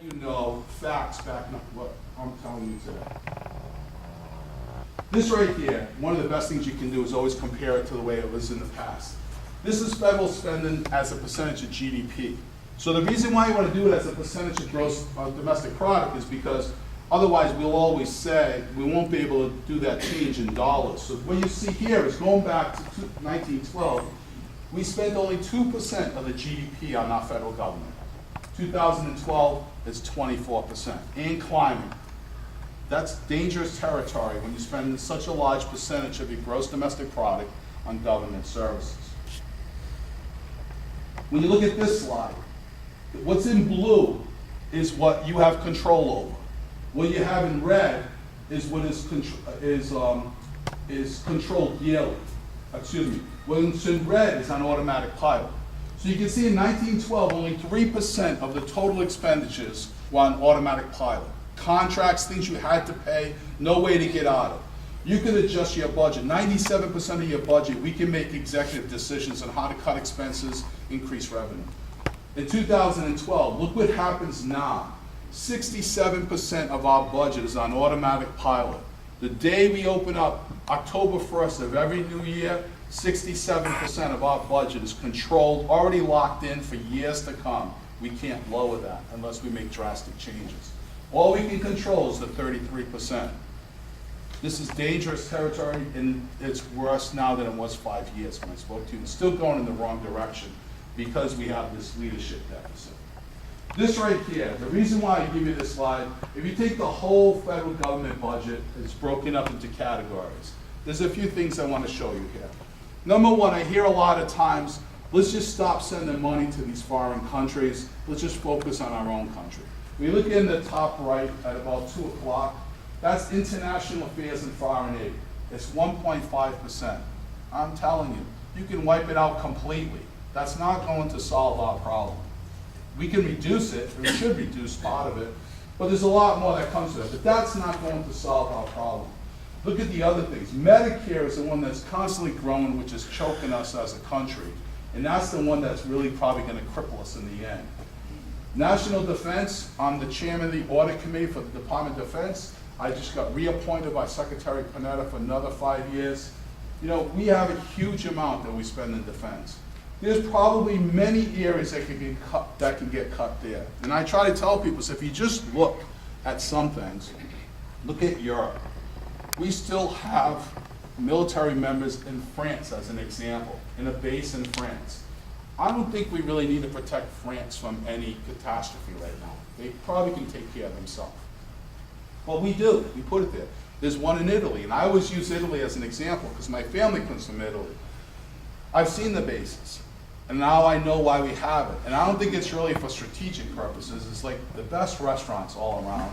You know, facts backing up what I'm telling you today. This right here, one of the best things you can do is always compare it to the way it was in the past. This is federal spending as a percentage of GDP. So the reason why you want to do it as a percentage of gross domestic product is because otherwise we'll always say we won't be able to do that change in dollars. So what you see here is going back to 1912, we spent only 2% of the GDP on our federal government. 2012 is 24%. And climbing. That's dangerous territory when you spend such a large percentage of your gross domestic product on government services. When you look at this slide, what's in blue is what you have control over. What you have in red is what is controlled yearly. Excuse me. What's in red is on automatic pilot. So you can see in 1912, only 3% of the total expenditures were on automatic pilot. Contracts, things you had to pay, no way to get out of. You can adjust your budget. 97% of your budget, we can make executive decisions on how to cut expenses, increase revenue. In 2012, look what happens now. 67% of our budget is on automatic pilot. The day we open up, October 1st of every new year, 67% of our budget is controlled, already locked in for years to come. We can't lower that unless we make drastic changes. All we can control is the 33%. This is dangerous territory, and it's worse now than it was 5 years when I spoke to you. It's still going in the wrong direction because we have this leadership deficit. This right here, the reason why I give you this slide, if you take the whole federal government budget, it's broken up into categories. There's a few things I want to show you here. Number one, I hear a lot of times, let's just stop sending money to these foreign countries. Let's just focus on our own country. We look in the top right at about 2 o'clock. That's international affairs and foreign aid. It's 1.5%. I'm telling you, you can wipe it out completely. That's not going to solve our problem. We can reduce it, or we should reduce part of it, but there's a lot more that comes to it. But that's not going to solve our problem. Look at the other things. Medicare is the one that's constantly growing, which is choking us as a country. And that's the one that's really probably going to cripple us in the end. National Defense, I'm the chairman of the audit committee for the Department of Defense. I just got reappointed by Secretary Panetta for another 5 years. You know, we have a huge amount that we spend in defense. There's probably many areas that can get cut there. And I try to tell people, so if you just look at some things, look at Europe. We still have military members in France, as an example, in a base in France. I don't think we really need to protect France from any catastrophe right now. They probably can take care of themselves. Well, we do. We put it there. There's one in Italy, and I always use Italy as an example because my family comes from Italy. I've seen the bases, and now I know why we have it. And I don't think it's really for strategic purposes. It's like the best restaurants all around,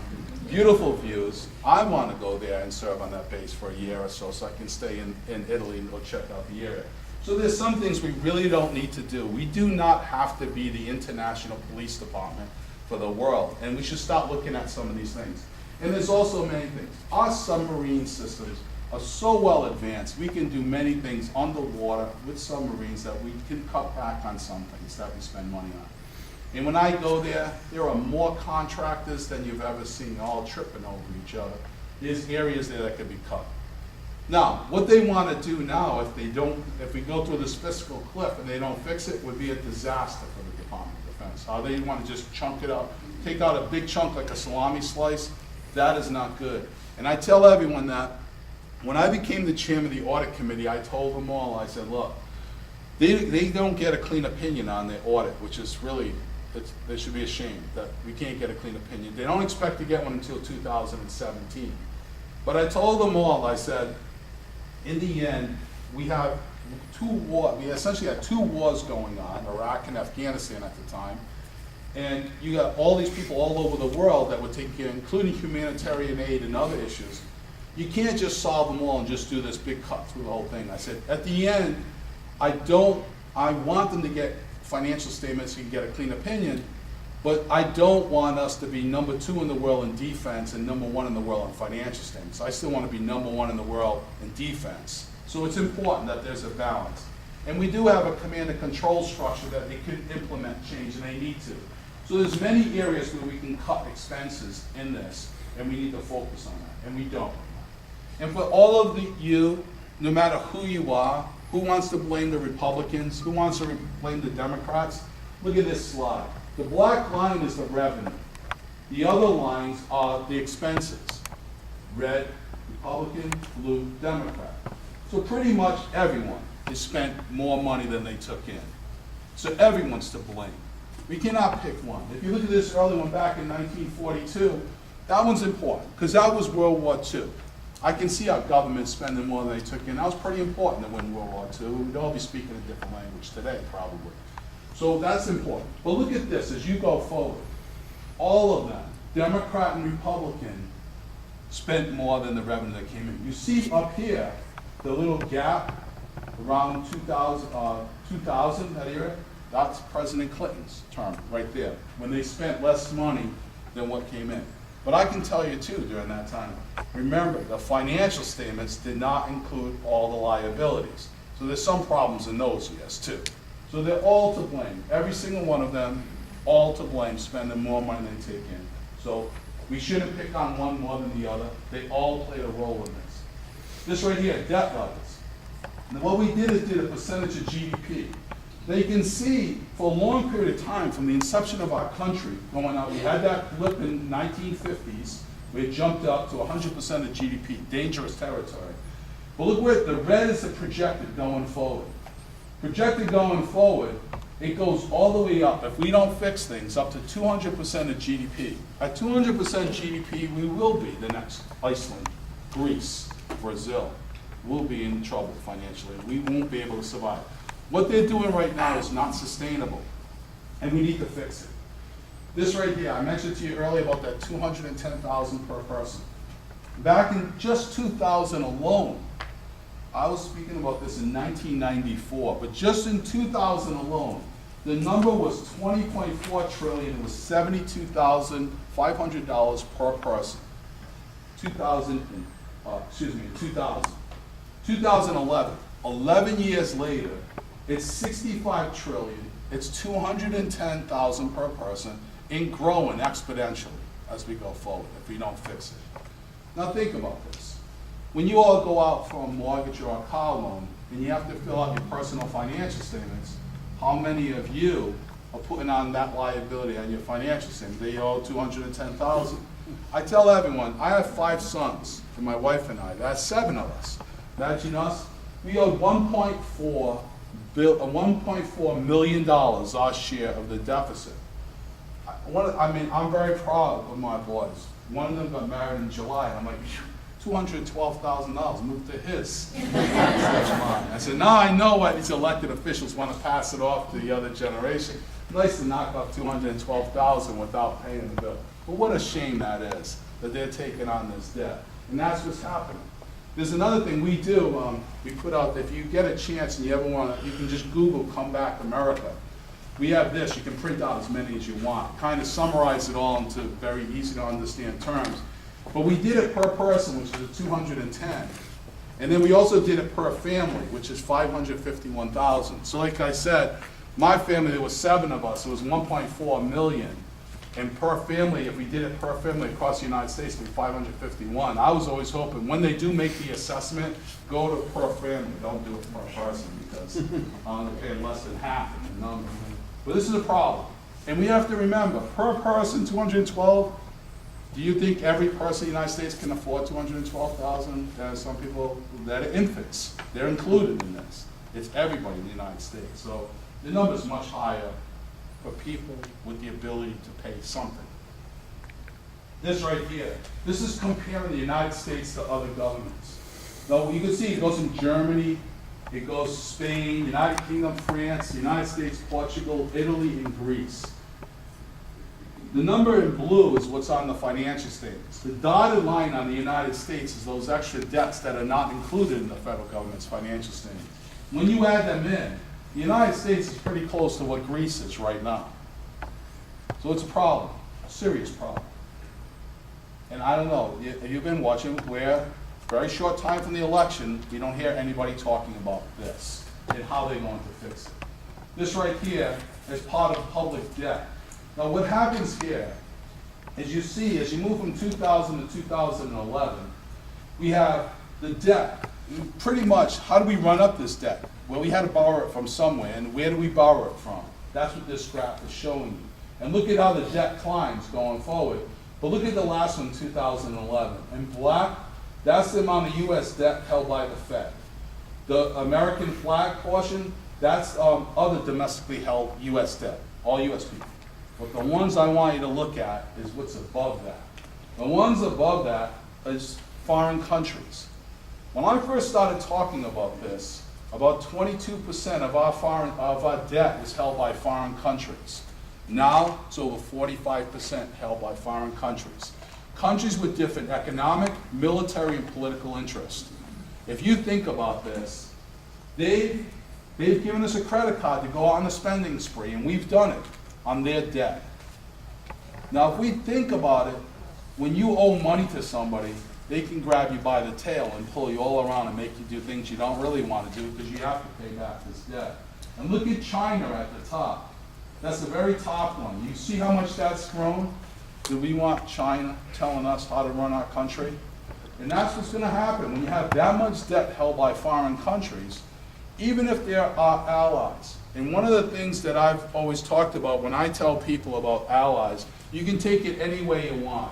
beautiful views. I want to go there and serve on that base for a year or so I can stay in Italy and go check out the area. So there's some things we really don't need to do. We do not have to be the international police department for the world, and we should start looking at some of these things. And there's also many things. Our submarine systems are so well advanced, we can do many things underwater with submarines that we can cut back on some things that we spend money on. And when I go there are more contractors than you've ever seen, all tripping over each other. There's areas there that could be cut. Now, what they want to do now, if we go through this fiscal cliff and they don't fix it, would be a disaster for the Department of Defense. How they want to just chunk it up, take out a big chunk like a salami slice, that is not good. And I tell everyone that when I became the chairman of the audit committee, I told them all, I said, look, they don't get a clean opinion on their audit, which is really, they should be ashamed that we can't get a clean opinion. They don't expect to get one until 2017. But I told them all, I said, in the end, we have we essentially had 2 wars going on, Iraq and Afghanistan at the time. And you got all these people all over the world that would take care, including humanitarian aid and other issues. You can't just solve them all and just do this big cut through the whole thing. I said, at the end, I want them to get financial statements so you can get a clean opinion, but I don't want us to be number 2 in the world in defense and number 1 in the world in financial statements. I still want to be number 1 in the world in defense. So it's important that there's a balance. And we do have a command and control structure that they can implement change, and they need to. So there's many areas where we can cut expenses in this, and we need to focus on that, and we don't. And for all of you, no matter who you are, who wants to blame the Republicans, who wants to blame the Democrats, look at this slide. The black line is the revenue. The other lines are the expenses. Red, Republican, blue, Democrat. So pretty much everyone has spent more money than they took in. So everyone's to blame. We cannot pick one. If you look at this early one back in 1942, that one's important, because that was World War II. I can see our government spending more than they took in. That was pretty important to win World War II. We'd all be speaking a different language today, probably. So that's important. But look at this as you go forward. All of them, Democrat and Republican, spent more than the revenue that came in. You see up here, the little gap around 2000, that era, that's President Clinton's term right there, when they spent less money than what came in. But I can tell you too, during that time, remember, the financial statements did not include all the liabilities. So there's some problems in those years too. So they're all to blame. Every single one of them, all to blame, spending more money than they take in. So we shouldn't pick on one more than the other. They all played a role in this. This right here, debt levels. And what we did is did a percentage of GDP. Now you can see for a long period of time, from the inception of our country going up, we had that blip in 1950s, where it jumped up to 100% of GDP, dangerous territory. But look where the red is the projected going forward. Projected going forward, it goes all the way up, if we don't fix things, up to 200% of GDP. At 200% GDP, we will be the next Iceland, Greece, Brazil. We'll be in trouble financially. We won't be able to survive. What they're doing right now is not sustainable, and we need to fix it. This right here, I mentioned to you earlier about that $210,000 per person. Back in just 2000 alone, I was speaking about this in 1994, but just in 2000 alone, the number was 20.4 trillion. It was $72,500 per person. 2000. 2011, 11 years later, it's 65 trillion. It's 210,000 per person, and growing exponentially as we go forward if we don't fix it. Now think about this. When you all go out for a mortgage or a car loan and you have to fill out your personal financial statements, how many of you are putting on that liability on your financial statement? They owe 210,000. I tell everyone, I have 5 sons, and my wife and I. That's 7 of us. Imagine us. We owe $1.4 million our share of the deficit. I'm very proud of my boys. One of them got married in July, and I'm like, $212,000, move to his. I said, now I know why these elected officials want to pass it off to the other generation. Nice to knock off $212,000 without paying the bill. But what a shame that is, that they're taking on this debt. And that's what's happening. There's another thing we do, we put out, if you get a chance and you ever want to, you can just Google Come Back America. We have this, you can print out as many as you want. Kind of summarize it all into very easy to understand terms. But we did it per person, which is 210. And then we also did it per family, which is 551,000. So like I said, my family, there was 7 of us, it was 1.4 million. And per family, if we did it per family across the United States, it would be 551. I was always hoping, when they do make the assessment, go to per family, don't do it per person, because they're paying less than half of the number. But this is a problem. And we have to remember, per person, 212, do you think every person in the United States can afford 212,000? There's some people that are infants. They're included in this. It's everybody in the United States. So the number is much higher for people with the ability to pay something. This right here, this is comparing the United States to other governments. Now you can see it goes from Germany, it goes to Spain, United Kingdom, France, the United States, Portugal, Italy, and Greece. The number in blue is what's on the financial statements. The dotted line on the United States is those extra debts that are not included in the federal government's financial statements. When you add them in, the United States is pretty close to what Greece is right now. So it's a problem, a serious problem. And I don't know, you've been watching where, very short time from the election, we don't hear anybody talking about this and how they're going to fix it. This right here is part of public debt. Now what happens here is you see, as you move from 2000 to 2011, we have the debt. Pretty much, how do we run up this debt? Well, we had to borrow it from somewhere, and where do we borrow it from? That's what this graph is showing you. And look at how the debt climbs going forward. But look at the last one, 2011. In black, that's the amount of US debt held by the Fed. The American flag portion, that's other domestically held US debt, all US people. But the ones I want you to look at is what's above that. The ones above that is foreign countries. When I first started talking about this, about 22% of our debt is held by foreign countries. Now, it's over 45% held by foreign countries. Countries with different economic, military, and political interests. If you think about this, they've given us a credit card to go on a spending spree, and we've done it on their debt. Now, if we think about it, when you owe money to somebody, they can grab you by the tail and pull you all around and make you do things you don't really want to do because you have to pay back this debt. And look at China at the top. That's the very top one. You see how much that's grown? Do we want China telling us how to run our country? And that's what's going to happen when you have that much debt held by foreign countries, even if they're our allies. And one of the things that I've always talked about when I tell people about allies, you can take it any way you want.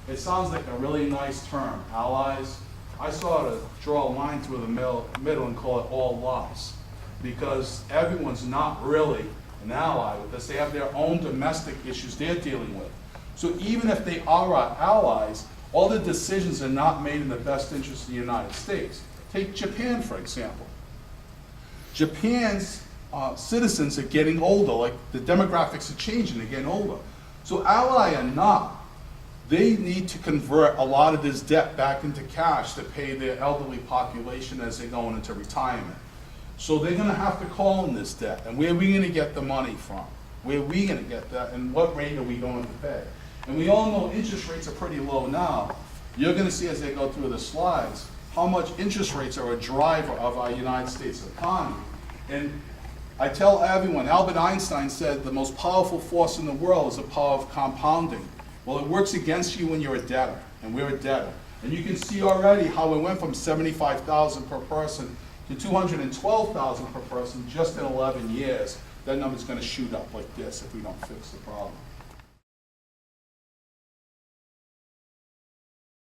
It sounds like a really nice term, allies. I sort of draw a line through the middle and call it all lies, because everyone's not really an ally because they have their own domestic issues they're dealing with. So even if they are our allies, all the decisions are not made in the best interest of the United States. Take Japan, for example. Japan's citizens are getting older, like the demographics are changing, they're getting older. So ally or not, they need to convert a lot of this debt back into cash to pay their elderly population as they're going into retirement. So they're going to have to call in this debt. And where are we going to get the money from? Where are we going to get that? And what rate are we going to pay? And we all know interest rates are pretty low now. You're going to see as they go through the slides how much interest rates are a driver of our United States economy. And I tell everyone, Albert Einstein said the most powerful force in the world is the power of compounding. Well, it works against you when you're a debtor, and we're a debtor. And you can see already how it went from $75,000 per person to $212,000 per person just in 11 years. That number's going to shoot up like this if we don't fix the problem.